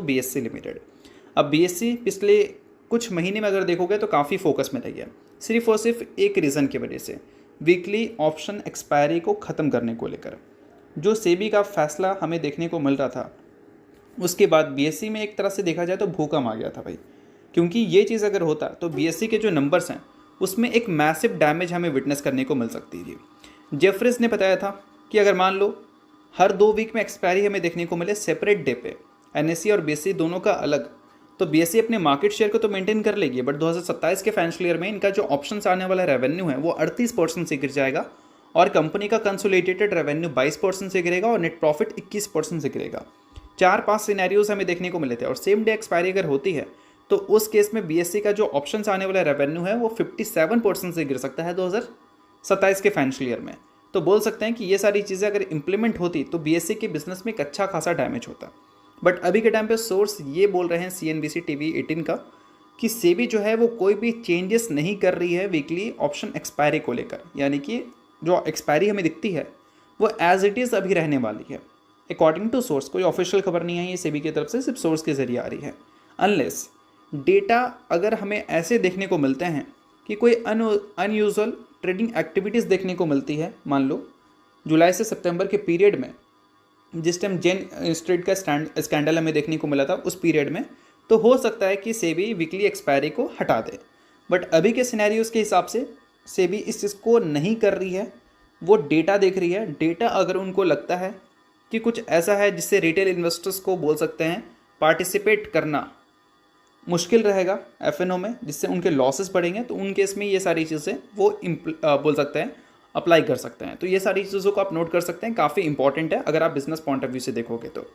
BSE limited. अब BSE पिछले कुछ महीने में अगर देखोगे तो काफ़ी फोकस में रही है, सिर्फ और सिर्फ एक रीज़न की वजह से, वीकली ऑप्शन एक्सपायरी को ख़त्म करने को लेकर जो सेबी का फैसला हमें देखने को मिल रहा था, उसके बाद BSE में एक तरह से देखा जाए तो भूकंप आ गया था भाई। क्योंकि ये चीज़ अगर होता तो BSE के जो नंबर्स हैं उसमें एक मैसिव डैमेज हमें विटनेस करने को मिल सकती थी। जेफरीज ने बताया था कि अगर मान लो हर 2 वीक में एक्सपायरी हमें देखने को मिले सेपरेट डे पे, NSE और BSE दोनों का अलग, तो BSE अपने मार्केट शेयर को तो मेंटेन कर लेगी, बट 2027 के फाइनेंशियल ईयर में इनका जो ऑप्शंस आने वाला रेवेन्यू है वो 38% से गिर जाएगा और कंपनी का कंसोलिडेटेड रेवेन्यू 22% से गिरेगा और नेट प्रॉफिट 21% से गिरेगा। 4-5 सिनेरियोज हमें देखने को मिले थे और सेम डे एक्सपायरी अगर होती है तो उस केस में BSE का जो ऑप्शंस आने वाला रेवेन्यू है वो 57% से गिर सकता है 2027 के फाइनेंशियल ईयर में। तो बोल सकते हैं कि ये सारी चीज़ें अगर इंप्लीमेंट होती तो BSE के बिजनेस में एक अच्छा खासा डैमेज होता। बट अभी के टाइम पे सोर्स ये बोल रहे हैं CNBC TV 18 का कि सेबी जो है वो कोई भी चेंजेस नहीं कर रही है वीकली ऑप्शन एक्सपायरी को लेकर, यानी कि जो एक्सपायरी हमें दिखती है वो एज इट इज़ अभी रहने वाली है। अकॉर्डिंग टू सोर्स, कोई ऑफिशियल खबर नहीं है ये सेबी की तरफ से, सिर्फ सोर्स के जरिए आ रही है। अनलेस डेटा अगर हमें ऐसे देखने को मिलते हैं कि कोई अनयूजुअल ट्रेडिंग एक्टिविटीज़ देखने को मिलती है, मान लो जुलाई से सितंबर के पीरियड में जिस टाइम जेन स्ट्रीट का स्कैंडल हमें देखने को मिला था उस पीरियड में, तो हो सकता है कि सेबी वीकली एक्सपायरी को हटा दे। बट अभी के सिनेरियोज़ के हिसाब से सेबी इस चीज़ को नहीं कर रही है, वो डेटा देख रही है। डेटा अगर उनको लगता है कि कुछ ऐसा है जिससे रिटेल इन्वेस्टर्स को बोल सकते हैं पार्टिसिपेट करना मुश्किल रहेगा FNO में, जिससे उनके लॉसेस बढ़ेंगे, तो उन केस में ये सारी चीज़ें वो बोल सकते हैं अप्लाई कर सकते हैं। तो ये सारी चीज़ों को आप नोट कर सकते हैं, काफ़ी इंपॉर्टेंट है अगर आप बिजनेस पॉइंट ऑफ व्यू से देखोगे तो।